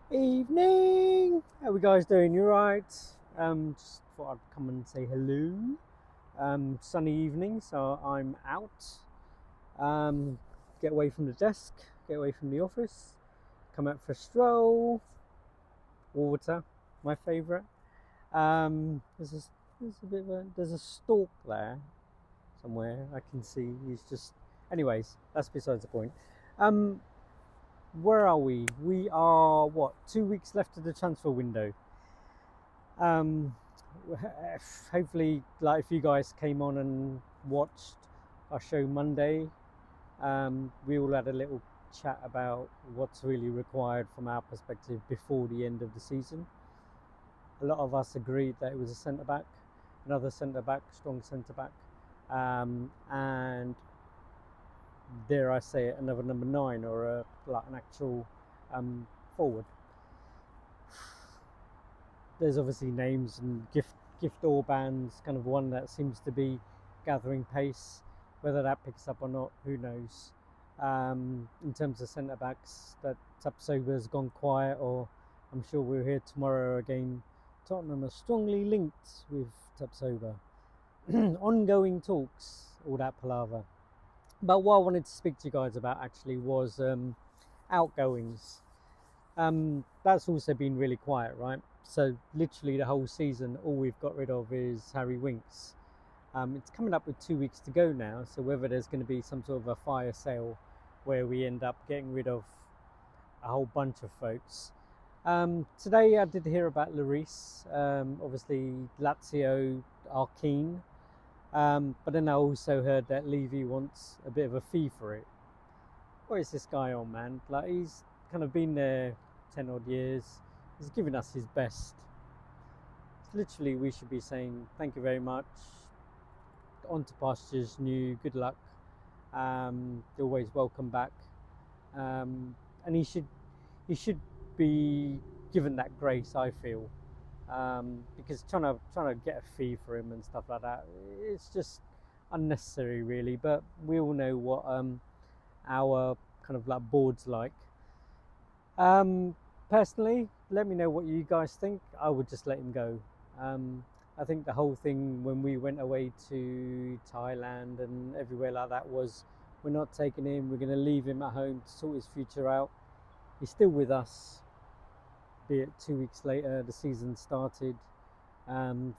Evening! How we guys doing? You right? Just thought I'd come and say hello. Sunny evening, so I'm out. Get away from the desk, get away from the office, come out for a stroll. Water, my favourite. There's a stalk there somewhere. I can see. He's just. Anyways, that's besides the point. Um, where are we? We are what? 2 weeks left of the transfer window. Um, Hopefully, like if you guys came on and watched our show Monday, we all had a little chat about what's really required from our perspective before the end of the season. A lot of us agreed that it was a centre back, another centre back, strong centre back, and dare I say it, another number nine or like an actual forward. There's obviously names and gift or bands, kind of one that seems to be gathering pace. Whether that picks up or not, who knows? In terms of centre backs, that Tapsoba's gone quiet, or I'm sure we'll hear tomorrow again. Tottenham are strongly linked with Tapsoba. Ongoing talks, all that palaver. But what I wanted to speak to you guys about actually was outgoings. That's also been really quiet, right? So literally the whole season, all we've got rid of is Harry Winks. It's coming up with 2 weeks to go now, so whether there's going to be some sort of a fire sale where we end up getting rid of a whole bunch of folks. Today I did hear about Lloris. Obviously Lazio are keen, but then I also heard that Levy wants a bit of a fee for it. What is this guy on, man? Like, he's kind of been there 10 odd years. He's given us his best. Literally, we should be saying thank you very much. On to pastures new. Good luck. You're always welcome back. And he should be given that grace, I feel, because trying to get a fee for him and stuff like that, it's just unnecessary, really. But we all know what our kind of like board's like. Um, Personally, let me know what you guys think. I would just let him go. I think the whole thing when we went away to Thailand and everywhere like that was, we're not taking him, we're going to leave him at home to sort his future out. He's still with us, be it 2 weeks later, the season started,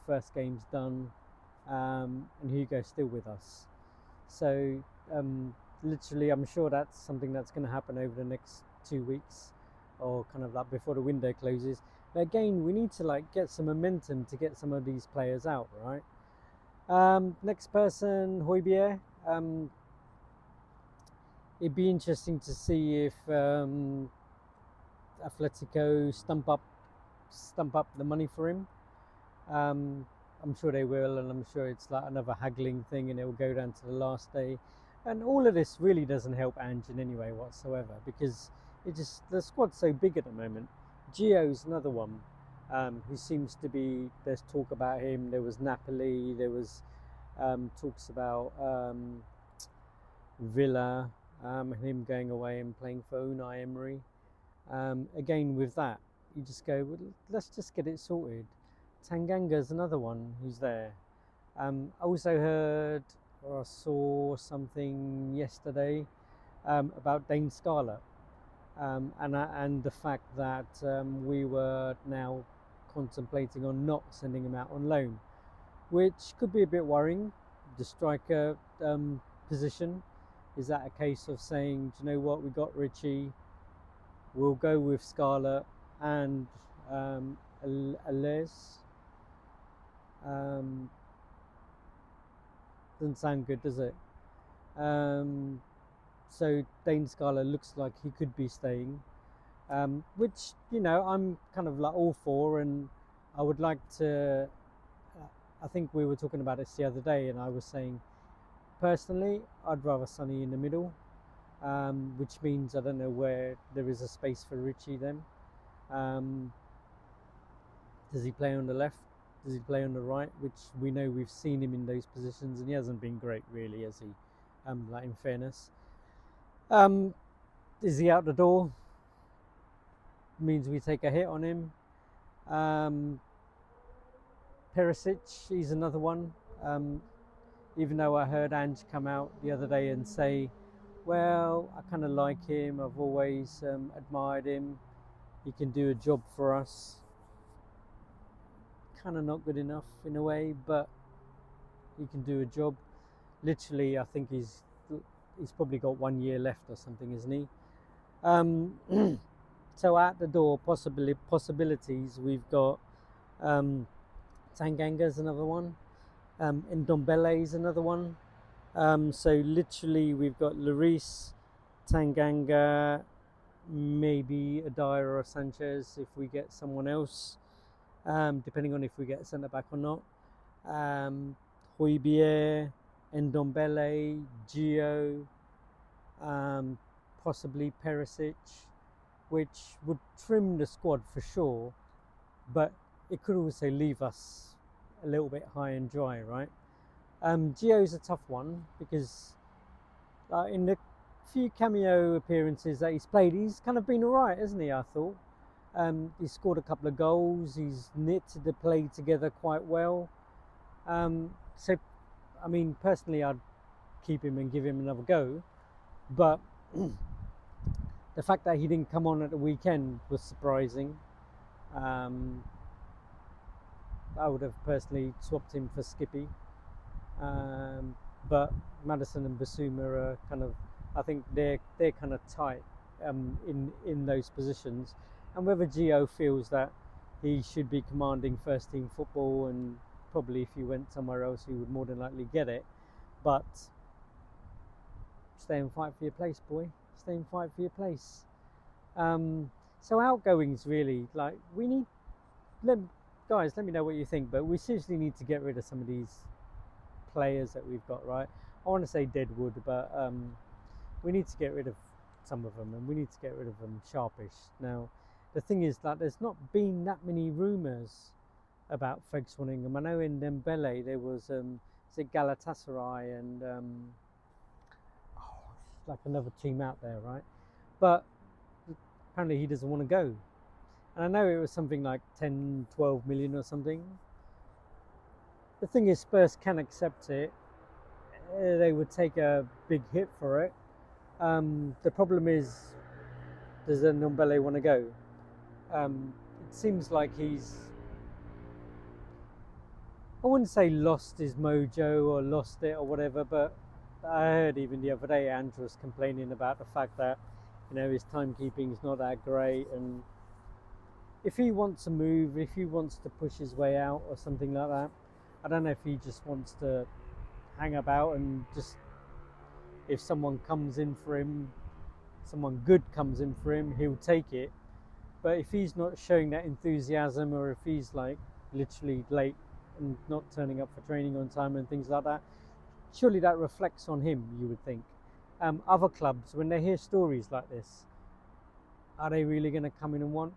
first game's done, and Hugo's still with us. So, literally, I'm sure that's something that's going to happen over the next 2 weeks, or kind of like before the window closes. But again, we need to like get some momentum to get some of these players out, right? Next person, Højbjerg. It'd be interesting to see if Atletico stump up the money for him. I'm sure they will, and I'm sure it's like another haggling thing, and it will go down to the last day. And all of this really doesn't help Ange in any way whatsoever, because the squad's so big at the moment. Gio's another one who seems to be. There's talk about him. There was Napoli. There was talks about Villa, him going away and playing for Unai Emery. Again, with that, you just go, well, let's just get it sorted. Tanganga's another one who's there. I also heard or I saw something yesterday about Dane Scarlett, and the fact that we were now contemplating on not sending him out on loan, which could be a bit worrying. The striker position, is that a case of saying, do you know what, we got Richie, we'll go with Scarlett and Alès. Doesn't sound good, does it? Um, so Dane Scarlett looks like he could be staying, which I'm kind of like all for, and I would like to. I think we were talking about this the other day, and I was saying personally, I'd rather Sonny in the middle, which means I don't know where there is a space for Richie then. Um, does he play on the left? Does he play on the right? Which we know we've seen him in those positions, and he hasn't been great, really, has he? Like in fairness, is he out the door? means we take a hit on him. Um, Perisic, he's another one. Um, Even though I heard Ange come out the other day and say, well, I kind of like him, I've always admired him, he can do a job for us. Kind of not good enough in a way, but he can do a job. Literally, I think he's probably got 1 year left or something, isn't he? So at the door, possibilities. We've got um, Tanganga's another one. Ndombele is another one. So literally, we've got Lloris, Tanganga, maybe Adira or Sanchez if we get someone else, depending on if we get centre back or not. Højbjerg, Ndombele, Gio, possibly Perisic, which would trim the squad for sure, but it could also leave us a little bit high and dry, right? Gio's a tough one because in the few cameo appearances that he's played, he's kind of been alright, hasn't he? I thought. He's scored a couple of goals. He's knitted the play together quite well. So, I mean, personally, I'd keep him and give him another go. But the fact that he didn't come on at the weekend was surprising. I would have personally swapped him for Skippy. But Maddison and Basuma are kind of, I think they're kind of tight in those positions. And whether Gio feels that he should be commanding first team football, and probably if he went somewhere else he would more than likely get it, but stay and fight for your place, boy. Stay and fight for your place. So outgoings, really, like we need. Guys, let me know what you think. But we seriously need to get rid of some of these players that we've got, right? I want to say Deadwood, but we need to get rid of some of them, and we need to get rid of them sharpish. Now, the thing is that there's not been that many rumours about Feg Swanningham. I know in Dembele there was Galatasaray and like another team out there, right? But apparently he doesn't want to go. And I know it was something like 10, 12 million or something. The thing is, Spurs can accept it. They would take a big hit for it. The problem is, does Ndombele want to go? It seems like he's, I wouldn't say lost his mojo or lost it or whatever, but I heard even the other day Andrew was complaining about the fact that, his timekeeping is not that great, and if he wants to move, if he wants to push his way out or something like that, I don't know if he just wants to hang about and just, if someone comes in for him, someone good comes in for him, he'll take it. But if he's not showing that enthusiasm, or if he's like literally late and not turning up for training on time and things like that, surely that reflects on him, you would think. Other clubs, when they hear stories like this, are they really going to come in and want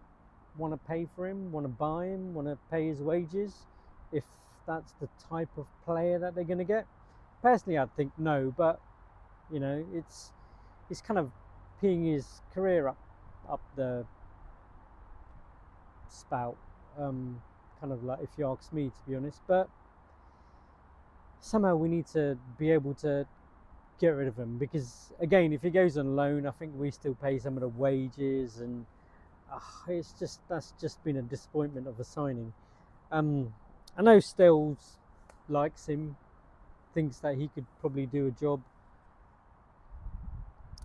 to pay for him, want to buy him, want to pay his wages, if that's the type of player that they're going to get? Personally, I'd think no, but it's kind of peeing his career up the spout, kind of like, if you ask me, to be honest. But somehow we need to be able to get rid of him, because again, if he goes on loan, I think we still pay some of the wages, and that's just been a disappointment of a signing. I know Stills likes him, thinks that he could probably do a job.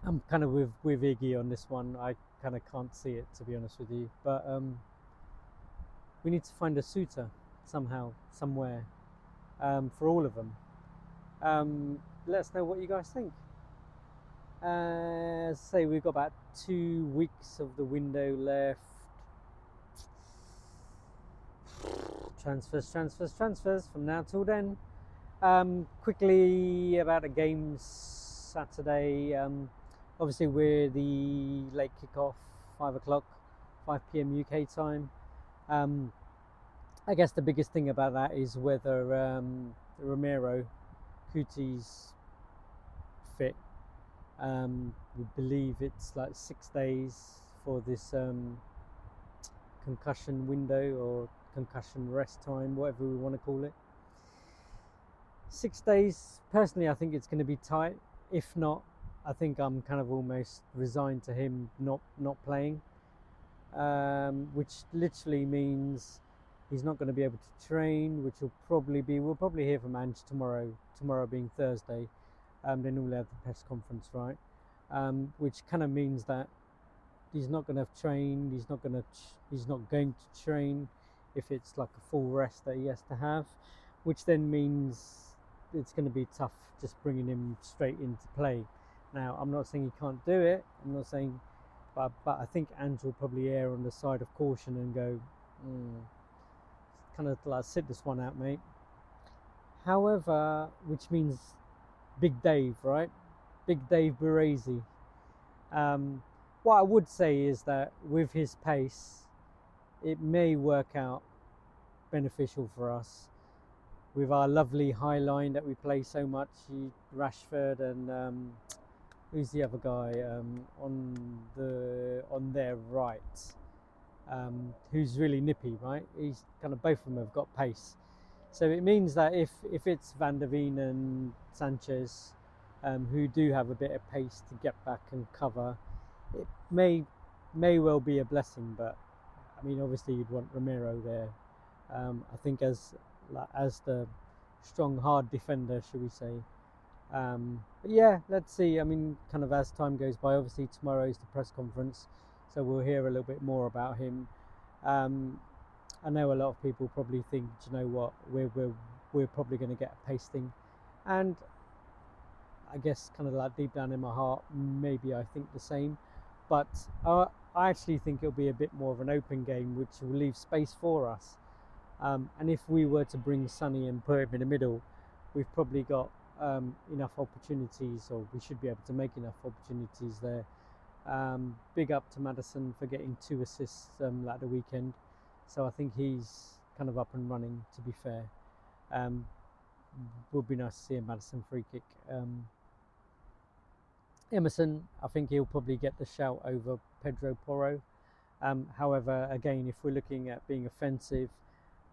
I'm kind of with Iggy on this one. I kind of can't see it, to be honest with you, but we need to find a suitor somehow, somewhere, for all of them. Let us know what you guys think. Say we've got about 2 weeks of the window left. Transfers from now till then. Quickly about the games Saturday. Obviously we're the late kickoff, 5 o'clock, 5 p.m. UK time. I guess the biggest thing about that is whether Romero Cuti's fit. We believe it's like 6 days for this concussion window or concussion rest time, whatever we want to call it. 6 days, personally, I think it's going to be tight. If not, I think I'm kind of almost resigned to him not playing, which literally means he's not going to be able to train, which we'll probably hear from Ange tomorrow being Thursday. They normally have the press conference, right? Which kind of means that he's not going to train. He's not going to train if it's like a full rest that he has to have, which then means it's going to be tough just bringing him straight into play. Now, I'm not saying he can't do it. I'm not saying, but I think Ange will probably err on the side of caution and go, kind of like sit this one out, mate. However, which means Big Dave, right? Big Dave Baresi. What I would say is that with his pace, it may work out beneficial for us with our lovely high line that we play so much. Rashford and who's the other guy on their right, who's really nippy, right? He's kind of, both of them have got pace. So it means that if it's Van der Veen and Sanchez, who do have a bit of pace to get back and cover, it may well be a blessing. But I mean, obviously you'd want Romero there. I think as the strong, hard defender, should we say. But yeah, let's see. I mean, kind of as time goes by, obviously tomorrow is the press conference, so we'll hear a little bit more about him. I know a lot of people probably think, you know what, we're probably going to get a pasting, and I guess kind of like deep down in my heart, maybe I think the same. But I actually think it'll be a bit more of an open game, which will leave space for us. And if we were to bring Sonny and put him in the middle, we've probably got enough opportunities, or we should be able to make enough opportunities there. Big up to Maddison for getting 2 assists at the weekend, so I think he's kind of up and running, to be fair. Would be nice to see a Maddison free kick. Emerson, I think he'll probably get the shout over Pedro Porro. However, again, if we're looking at being offensive,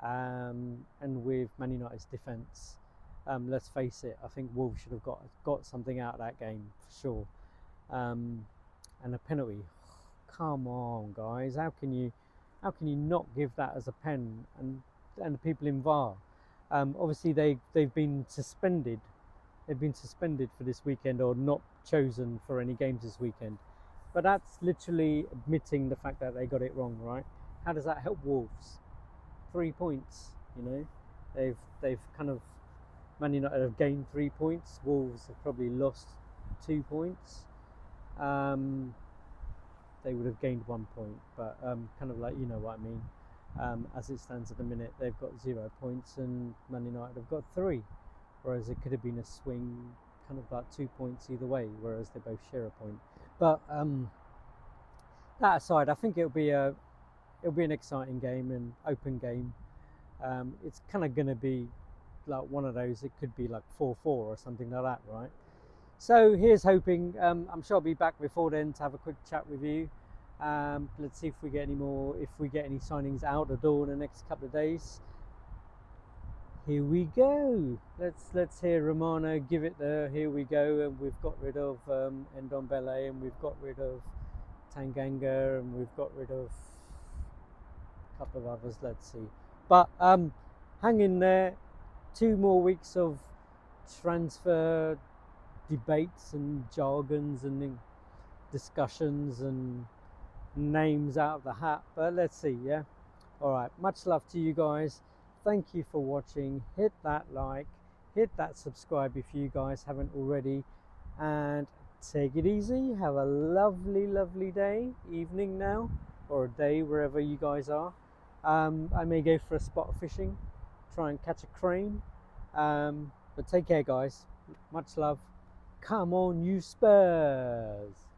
and with Man United's defence, let's face it, I think Wolves should have got something out of that game for sure. And a penalty, come on guys, how can you not give that as a pen? And the people in VAR, obviously they've been suspended. They've been suspended for this weekend, or not chosen for any games this weekend. But that's literally admitting the fact that they got it wrong, right? How does that help Wolves? 3 points, you know. They've kind of, Man United have gained 3 points. Wolves have probably lost 2 points. They would have gained 1 point, but kind of like, you know what I mean. As it stands at the minute, they've got 0 points, and Man United have got 3. Whereas it could have been a swing, kind of like 2 points either way, whereas they both share a point. But that aside, I think it'll be an exciting game and open game. It's kind of going to be like one of those. It could be like 4-4 or something like that, right? So here's hoping. I'm sure I'll be back before then to have a quick chat with you. Let's see if we get any signings out the door in the next couple of days. Here we go. Let's hear Romano give it the here we go, and we've got rid of Ndombele, and we've got rid of Tanganga, and we've got rid of a couple of others. Let's see. But hang in there. 2 more weeks of transfer debates and jargons and discussions and names out of the hat. But let's see, yeah. All right. Much love to you guys. Thank you for watching. Hit that like, hit that subscribe if you guys haven't already, and take it easy. Have a lovely day, evening now, or a day wherever you guys are. I may go for a spot of fishing, try and catch a crane, but take care guys. Much love. Come on you Spurs.